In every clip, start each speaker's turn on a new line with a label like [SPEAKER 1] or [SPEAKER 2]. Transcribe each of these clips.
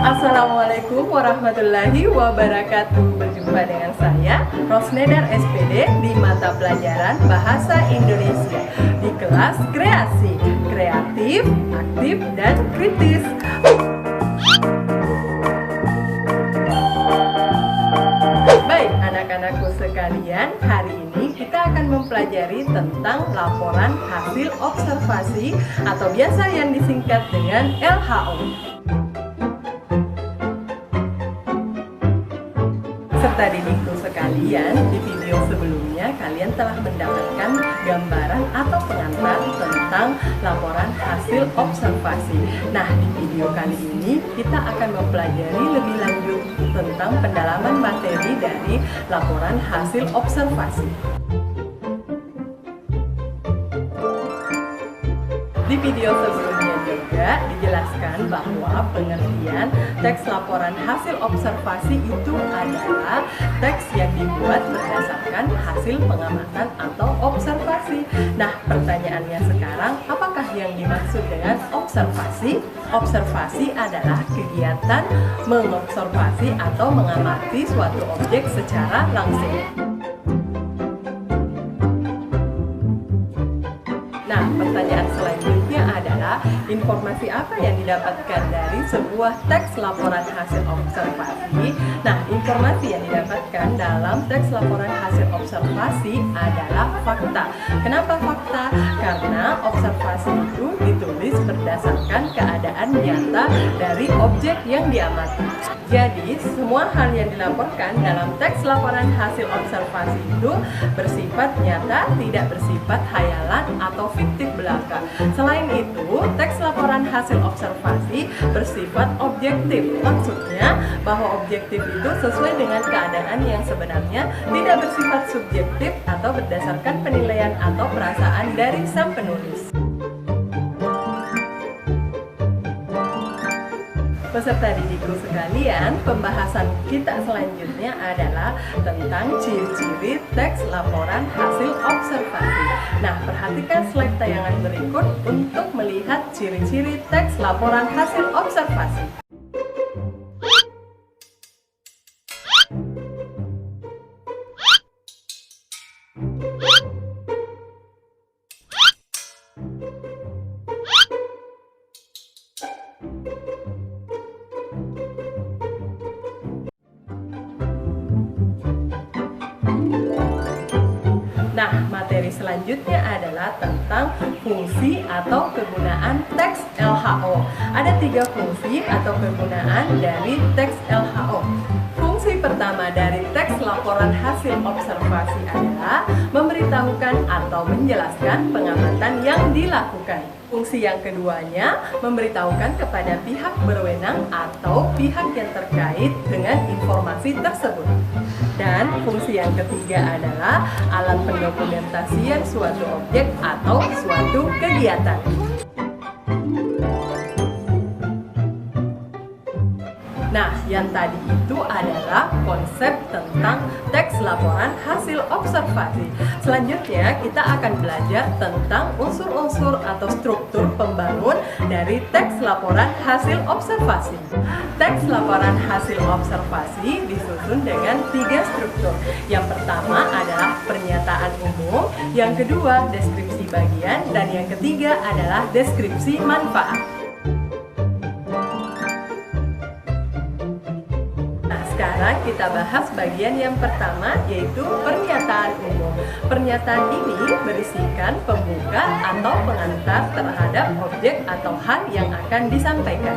[SPEAKER 1] Assalamualaikum warahmatullahi wabarakatuh. Berjumpa dengan saya Rosnedar SPD di mata pelajaran Bahasa Indonesia di kelas kreasi, kreatif, aktif, dan kritis. Baik anak-anakku sekalian, hari ini kita akan mempelajari tentang laporan hasil observasi atau biasa yang disingkat dengan LHO. Serta didikku sekalian, di video sebelumnya kalian telah mendapatkan gambaran atau pengantar tentang laporan hasil observasi. Nah, di video kali ini kita akan mempelajari lebih lanjut tentang pendalaman materi dari laporan hasil observasi. Di video sebelumnya juga dijelaskan bahwa pengertian teks laporan hasil observasi itu adalah teks yang dibuat berdasarkan hasil pengamatan atau observasi. Nah, pertanyaannya sekarang, apakah yang dimaksud dengan observasi? Observasi adalah kegiatan mengobservasi atau mengamati suatu objek secara langsung. Nah, pertanyaan selanjutnya adalah informasi apa yang didapatkan dari sebuah teks laporan hasil observasi? Nah, informasi yang didapatkan dalam teks laporan hasil observasi adalah fakta. Kenapa fakta? Karena observasi itu ditulis berdasarkan keadaan nyata dari objek yang diamati. Jadi, semua hal yang dilaporkan dalam teks laporan hasil observasi itu bersifat nyata, tidak bersifat hayalan atau fiktif belaka. Selain itu, teks laporan hasil observasi bersifat objektif. Maksudnya bahwa objektif itu sesuai dengan keadaan yang sebenarnya, tidak bersifat subjektif atau berdasarkan penilaian atau perasaan dari sang penulis. Peserta didikku sekalian, pembahasan kita selanjutnya adalah tentang ciri-ciri teks laporan hasil observasi. Nah, perhatikan slide tayangan berikut untuk melihat ciri-ciri teks laporan hasil observasi. Nah, materi selanjutnya adalah tentang fungsi atau kegunaan teks LHO. Ada 3 fungsi atau kegunaan dari teks LHO. Fungsi pertama dari teks laporan hasil observasi adalah memberitahukan atau menjelaskan pengamatan yang dilakukan. Fungsi yang keduanya memberitahukan kepada pihak berwenang atau pihak yang terkait dengan informasi tersebut. Dan fungsi yang ketiga adalah alat pendokumentasian suatu objek atau suatu kegiatan. Nah, yang tadi itu adalah konsep tentang teks laporan hasil observasi. Selanjutnya, kita akan belajar tentang unsur-unsur atau struktur pembangun dari teks laporan hasil observasi. Teks laporan hasil observasi disusun dengan 3 struktur. Yang pertama adalah pernyataan umum, yang kedua deskripsi bagian, dan yang ketiga adalah deskripsi manfaat. Sekarang kita bahas bagian yang pertama, yaitu pernyataan umum. Pernyataan ini berisikan pembuka atau pengantar terhadap objek atau hal yang akan disampaikan.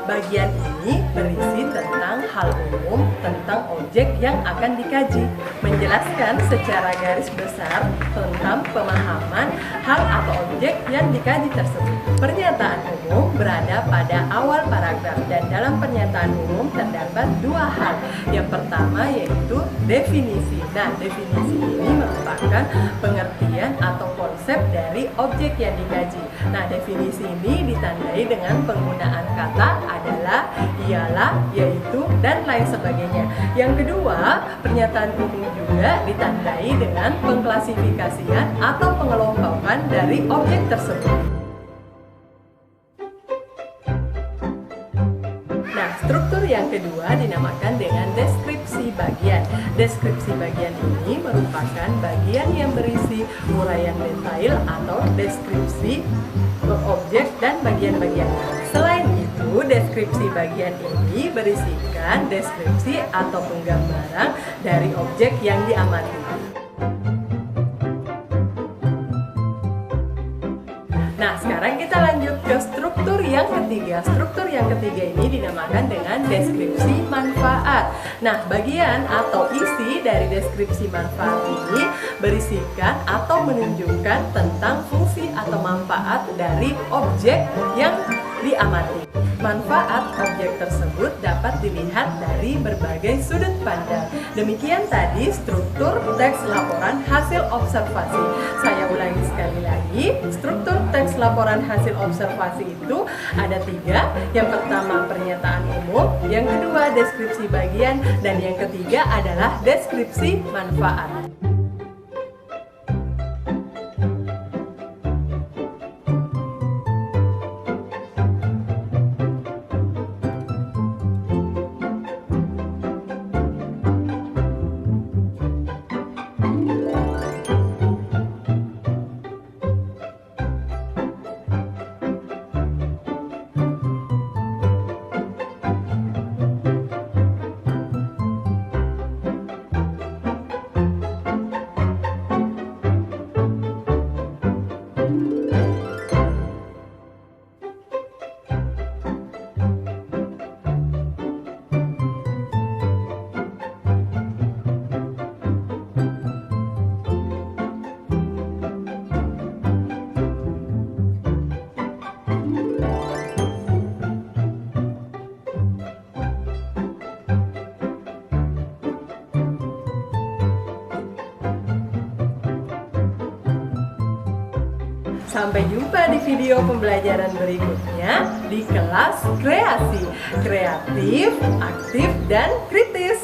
[SPEAKER 1] Bagian ini berisi tentang hal umum tentang objek yang akan dikaji, menjelaskan secara garis besar tentang pemahaman hal atau objek yang dikaji tersebut. Pernyataan umum berada pada awal paragraf, dan dalam pernyataan umum terdapat 2 hal. Yang pertama yaitu definisi. Nah, definisi ini merupakan pengertian atau konsep dari objek yang dikaji. Nah, definisi ini ditandai dengan penggunaan kata adalah, ialah, yaitu, dan lain sebagainya. Yang kedua, pernyataan umum juga ditandai dengan pengklasifikasian atau pengelompokan dari objek tersebut. yang kedua dinamakan dengan deskripsi bagian. Deskripsi bagian ini merupakan bagian yang berisi uraian detail atau deskripsi objek dan bagian-bagian. Selain itu, deskripsi bagian ini berisikan deskripsi atau penggambaran dari objek yang diamati. Nah, sekarang kita lanjut ke struktur yang ketiga. Struktur yang ketiga ini dinamakan dengan deskripsi manfaat. Nah, bagian atau isi dari deskripsi manfaat ini berisikan atau menunjukkan tentang fungsi atau manfaat dari objek yang diamati. Manfaat objek tersebut dapat dilihat dari berbagai sudut pandang. Demikian tadi struktur teks laporan hasil observasi. Saya ulangi sekali lagi, struktur teks laporan hasil observasi itu ada 3. Yang pertama pernyataan umum, yang kedua deskripsi bagian, dan yang ketiga adalah deskripsi manfaat. Sampai jumpa di video pembelajaran berikutnya di kelas kreasi, kreatif, aktif, dan kritis.